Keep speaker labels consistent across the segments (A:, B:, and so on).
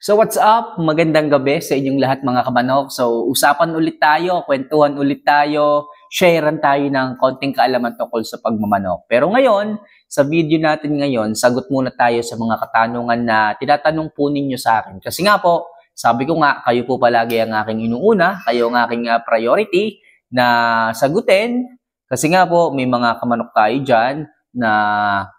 A: So what's up? Magandang gabi sa inyong lahat mga kamanok. So usapan ulit tayo, kwentuhan ulit tayo, sharean tayo ng konting kaalaman tungkol sa pagmamanok. Pero ngayon, sa video natin ngayon, sagot muna tayo sa mga katanungan na tinatanong po ninyo sa akin. Kasi nga po, sabi ko nga, kayo po palagi ang aking inuuna, kayo ang aking priority na sagutin. Kasi nga po, may mga kamanok tayo dyan na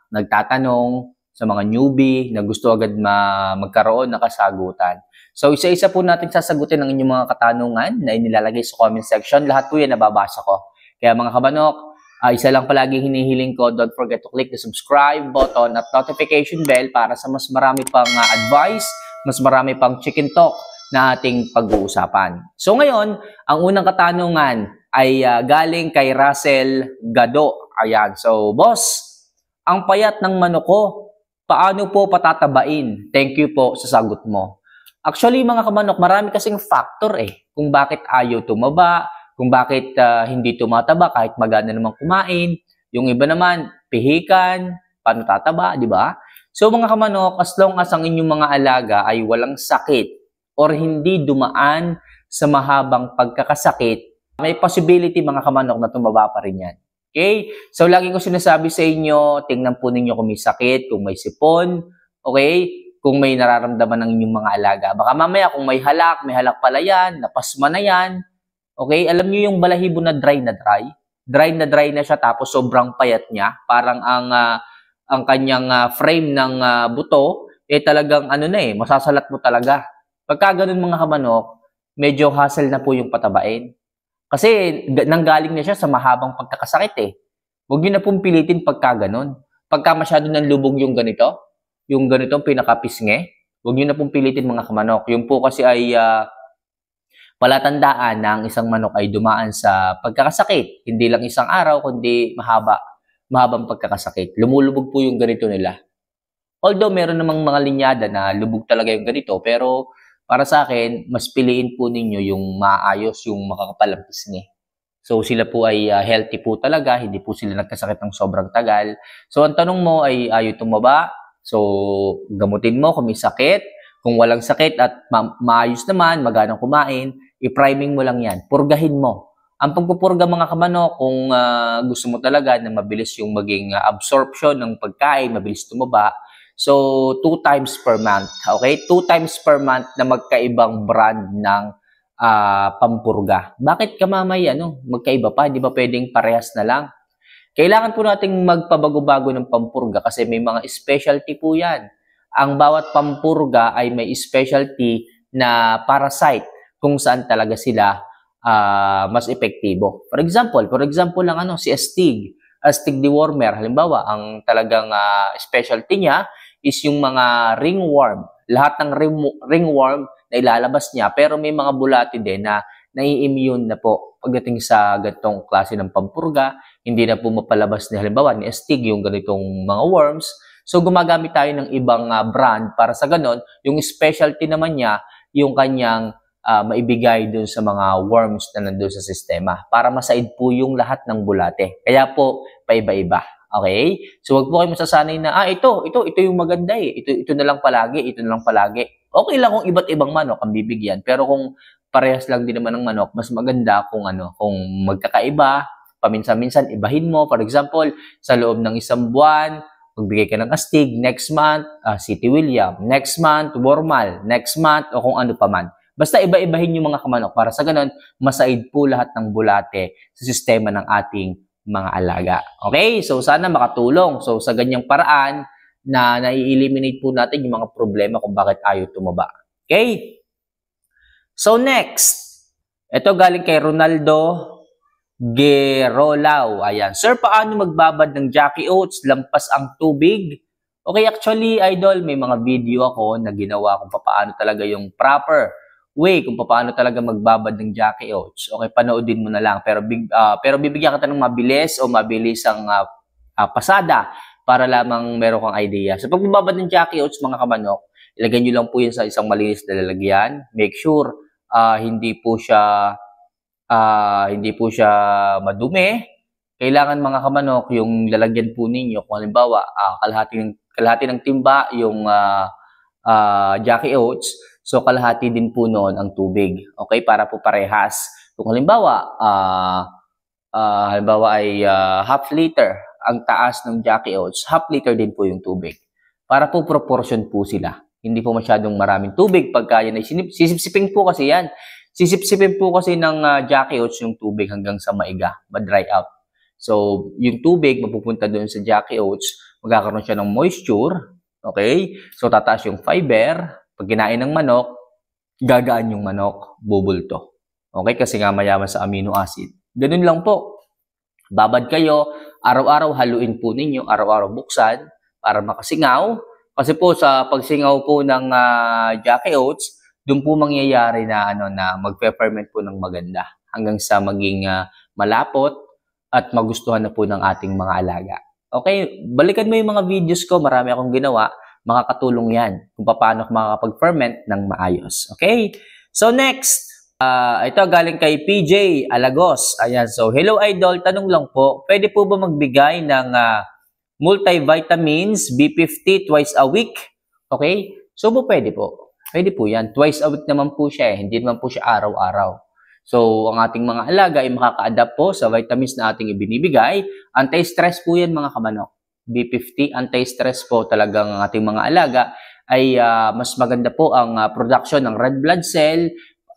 A: nagtatanong sa mga newbie na gusto agad magkaroon ng kasagutan. So, isa-isa po natin sasagutin ang inyong mga katanungan na inilalagay sa comment section. Lahat po yan nababasa ko. Kaya mga kabanok, isa lang palagi hinihiling ko, don't forget to click the subscribe button at notification bell para sa mas marami pang advice, mas marami pang chicken talk na ating pag-uusapan. So ngayon, ang unang katanungan ay galing kay Russell Gado. Ayan, so boss, ang payat ng manok ko, paano po patatabain? Thank you po sa sagot mo. Actually, mga kamanok, marami kasing factor kung bakit ayaw tumaba, kung bakit hindi tumataba kahit magana naman kumain. Yung iba naman, pihikan, paano tataba, di ba? So mga kamanok, as long as ang inyong mga alaga ay walang sakit or hindi dumaan sa mahabang pagkakasakit, may possibility mga kamanok na tumaba pa rin yan. Okay? So, lagi ko sinasabi sa inyo, tingnan po ninyo kung may sakit, kung may sipon, okay? Kung may nararamdaman ng inyong mga alaga. Baka mamaya kung may halak pala yan, napasma na yan, okay? Alam niyo yung balahibo na dry na dry? Dry na siya tapos sobrang payat niya. Parang ang kanyang frame ng buto, talagang masasalat mo talaga. Pagka ganun mga kamanok, medyo hassle na po yung patabain. Kasi nanggaling na siya sa mahabang pagkakasakit Huwag niyo na pong pilitin pagka ganun. Pagka masyado ng lubog yung ganito pinakapisnge, huwag niyo na pong pilitin mga kamanok. Yung po kasi ay palatandaan na ang isang manok ay dumaan sa pagkakasakit. Hindi lang isang araw, kundi mahabang pagkakasakit. Lumulubog po yung ganito nila. Although meron namang mga linyada na lubog talaga yung ganito, pero para sa akin, mas piliin po ninyo yung maayos, yung makakapalang pisngi. So, sila po ay healthy po talaga, hindi po sila nagkasakit ng sobrang tagal. So, ang tanong mo ay ayaw tumaba. So, gamutin mo kung may sakit. Kung walang sakit at maayos naman, maganang kumain, i-priming mo lang yan. Purgahin mo. Ang pagpupurga mga kamanok, kung gusto mo talaga na mabilis yung maging absorption ng pagkain, mabilis tumaba, so, 2 times per month. Okay? 2 times per month na magkaibang brand ng pampurga. Bakit ka mamay magkaiba pa? Di ba pwedeng parehas na lang? Kailangan po nating magpabago-bago ng pampurga kasi may mga specialty po yan. Ang bawat pampurga ay may specialty na parasite kung saan talaga sila mas epektibo. For example lang si Astig dewormer. Halimbawa, ang talagang specialty niya is yung mga ringworm. Lahat ng ringworm na ilalabas niya, pero may mga bulati din na nai-immune na po pagdating sa ganitong klase ng pampurga. Hindi na po mapalabas ni halimbawa ni Astig yung ganitong mga worms. So gumagamit tayo ng ibang brand para sa ganon. Yung specialty naman niya, yung kanyang maibigay dun sa mga worms na nandun sa sistema para masaid po yung lahat ng bulate. Kaya po, paiba-iba. Okay? So, wag po kayo masasanay na, ito yung maganda Ito na lang palagi. Okay lang kung iba't ibang manok ang bibigyan. Pero kung parehas lang din naman ng manok, mas maganda kung magkakaiba, paminsan-minsan, ibahin mo. For example, sa loob ng isang buwan, magbigay ka ng Astig, next month, City William, next month, Wormal, next month, o kung ano pa man. Basta iba-ibahin yung mga kamanok para sa ganun, masaid po lahat ng bulate sa sistema ng ating mga alaga. Okay? So, sana makatulong. So, sa ganyang paraan na nai-eliminate po natin yung mga problema kung bakit ayaw tumaba. Okay? So, next. Ito galing kay Ronaldo Gerolao. Ayan. Sir, paano magbabad ng Jackie Oats lampas ang tubig? Okay, actually, idol, may mga video ako na ginawa kung paano talaga yung proper way kung paano talaga magbabad ng Jackie Oats. Okay, panoodin mo na lang. Pero bibigyan kita ng mabilis ang pasada para lamang meron kang idea. So, pag magbabad ng Jackie Oats, mga kamanok, ilagay nyo lang po yun sa isang malinis na lalagyan. Make sure hindi po siya madumi. Kailangan mga kamanok, yung lalagyan po ninyo, kung halimbawa, kalahati ng timba, yung Jackie Oats, So, kalahati din po noon ang tubig. Okay? Para po parehas. Kung halimbawa, ay half liter ang taas ng Jackie Oats, half liter din po yung tubig. Para po proportion po sila. Hindi po masyadong maraming tubig pagka yan ay sisipsipin po kasi yan. Sisipsipin po kasi ng Jackie Oats yung tubig hanggang sa maiga, ma-dry out. So, yung tubig mapupunta doon sa Jackie Oats, magkakaroon siya ng moisture, okay? So, tataas yung fiber. Pag kinain ng manok, gagaan yung manok, bubulto. Okay? Kasi nga mayaman sa amino acid. Ganun lang po. Babad kayo, araw-araw haluin po ninyo, araw-araw buksan para makasingaw. Kasi po sa pagsingaw po ng Jackie Oats, doon po mangyayari na magpe-ferment po ng maganda hanggang sa maging malapot at magustuhan na po ng ating mga alaga. Okay, balikan mo yung mga videos ko, marami akong ginawa, makakatulong yan kung paano makakapag-ferment ng maayos. Okay? So next, ito galing kay PJ Alagos. Ayan, so hello idol, tanong lang po, pwede po ba magbigay ng multivitamins B50 twice a week? Okay? So pwede po. Pwede po yan. Twice a week naman po siya Hindi naman po siya araw-araw. So, ang ating mga alaga ay makaka-adapt po sa vitamins na ating ibinibigay. Anti-stress po yan mga kamanok. B50, anti-stress po talagang ang ating mga alaga ay mas maganda po ang production ng red blood cell.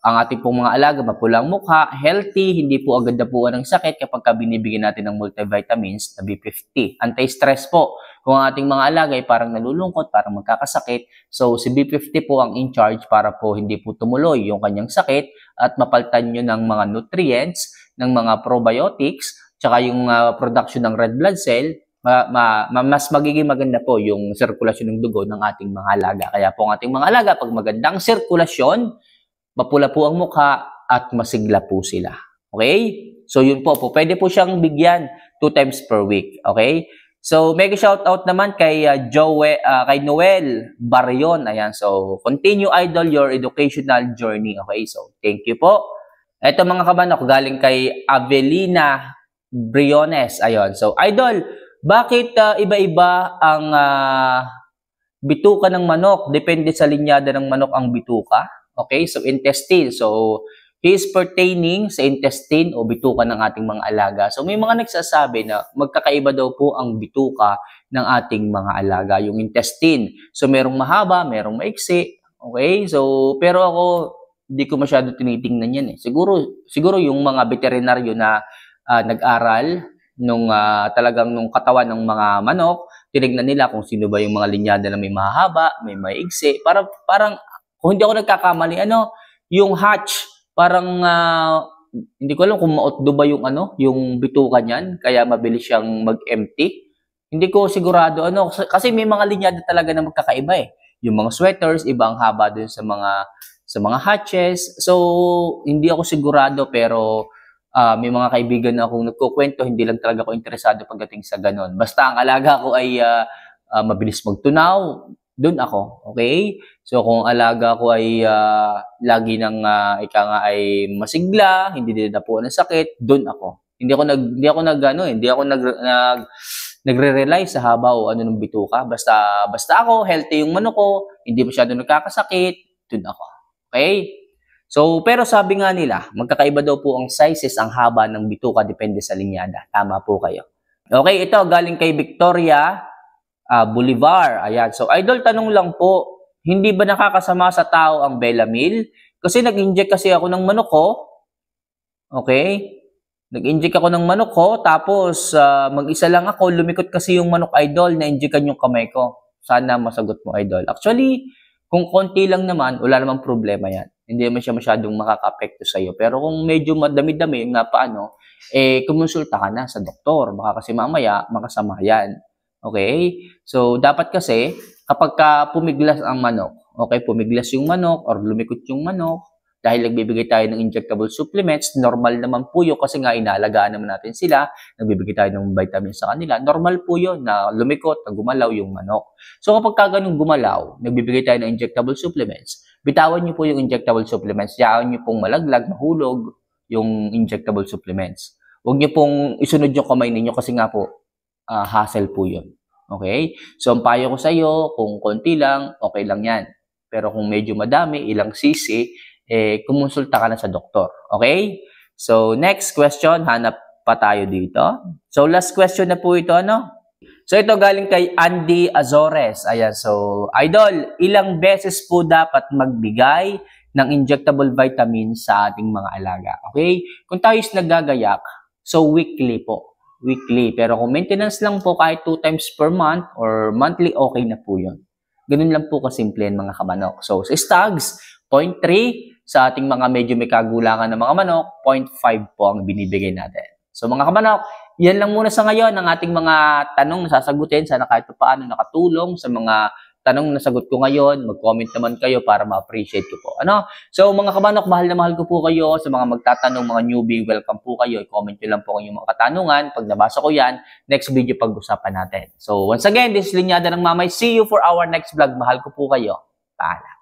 A: Ang ating pong mga alaga, mapulang mukha, healthy, hindi po agad napuan ng sakit kapag binibigyan natin ng multivitamins na B50. Anti-stress po. Kung ang ating mga alaga ay parang nalulungkot, parang magkakasakit, so si B50 po ang in charge para po hindi po tumuloy yung kanyang sakit at mapalitan nyo ng mga nutrients, ng mga probiotics, tsaka yung production ng red blood cell, mas magiging maganda po yung sirkulasyon ng dugo ng ating mga alaga. Kaya po ang ating mga alaga, pag magandang sirkulasyon, mapula po ang mukha at masigla po sila. Okay? So yun po, pwede po siyang bigyan 2 times per week. Okay? So mega shoutout naman kay kay Noel Barrion. Ayan, so continue idol your educational journey. Okay? So thank you po. Ito mga kamanok galing kay Avelina Briones. Ayun. So idol, bakit iba-iba ang bituka ng manok? Depende sa linyada ng manok ang bituka. Okay, so intestine. So, he is pertaining sa intestine o bituka ng ating mga alaga. So, may mga nagsasabi na magkakaiba daw po ang bituka ng ating mga alaga, yung intestine. So, merong mahaba, merong maiksi. Okay, so, pero ako, hindi ko masyado tinitingnan yan eh. Siguro yung mga veterinaryo na nag-aral talagang nung katawan ng mga manok, tinignan nila kung sino ba yung mga linyada na may mahaba, may maiksi. Parang kung hindi ako nagkakamali, yung hatch, parang hindi ko alam kung maotdo ba yung bituka niyan, kaya mabilis siyang mag-empty. Hindi ko sigurado kasi may mga linyada talaga na magkakaiba eh. Yung mga sweaters, iba ang haba dun sa mga hatches. So, hindi ako sigurado pero may mga kaibigan na akong nagkukwento, hindi lang talaga ako interesado pagdating sa ganon. Basta ang alaga ko ay mabilis magtunaw, doon ako, okay? So kung alaga ko ay lagi nang ay masigla, hindi din napuan ng sakit, doon ako. Hindi ako nagre-rely sa haba o ng bituka. Basta ako, healthy yung manok ko, hindi masyado nagkakasakit, doon ako. Okay? So, pero sabi nga nila, magkakaiba daw po ang sizes, ang haba ng bituka, depende sa linyada. Tama po kayo. Okay, ito galing kay Victoria Bolivar. Ayan. So, idol, tanong lang po, hindi ba nakakasama sa tao ang Belamil? Kasi nag-inject kasi ako ng manok ko. Okay? Nag-inject ako ng manok ko, tapos mag-isa lang ako, lumikot kasi yung manok, idol, na-injectan yung kamay ko. Sana masagot mo, idol. Actually, kung konti lang naman, wala namang problema yan. Hindi naman siya masyadong makaka-apekto sa'yo. Pero kung medyo madami-dami, kumonsulta ka na sa doktor. Baka kasi mamaya, makasama yan. Okay? So, dapat kasi, kapag pumiglas ang manok, okay, pumiglas yung manok or lumikot yung manok, dahil nagbibigay tayo ng injectable supplements, normal naman po yun kasi nga inaalagaan naman natin sila, nagbibigay tayo ng vitamins sa kanila, normal po yun na lumikot, na gumalaw yung manok. So, kapag ganun gumalaw, nagbibigay tayo ng injectable supplements, bitawan nyo po yung injectable supplements, yaan nyo pong malaglag, mahulog yung injectable supplements. Huwag nyo pong isunod yung kamay ninyo kasi nga po, hassle po yun. Okay? So, ang payo ko sa iyo, kung konti lang, okay lang yan. Pero kung medyo madami, ilang cc, kumonsulta ka na sa doktor. Okay? So, next question, hanap pa tayo dito. So, last question na po ito, ano? So, ito galing kay Andy Azores. Ayan, so, idol, ilang beses po dapat magbigay ng injectable vitamin sa ating mga alaga? Okay? Kung tayo is naggagayak, so weekly po. Weekly. Pero kung maintenance lang po, kahit 2 times per month or monthly, okay na po yun. Ganun lang po kasimple yan, mga kamanok. So, sa stags, 0.3. Sa ating mga medyo may kagulangan ng mga manok, 0.5 po ang binibigay natin. So mga kamanok, yan lang muna sa ngayon ang ating mga tanong na sasagutin. Sana kahit paano nakatulong sa mga tanong na sagot ko ngayon. Mag-comment naman kayo para ma-appreciate ko po. Ano? So mga kamanok, mahal na mahal ko po kayo. Sa mga magtatanong, mga newbie, welcome po kayo. I-comment nyo lang po yung mga katanungan. Pag nabasa ko yan, next video pag-usapan natin. So once again, this is Linyada ng Mamay. See you for our next vlog. Mahal ko po kayo. Paalam.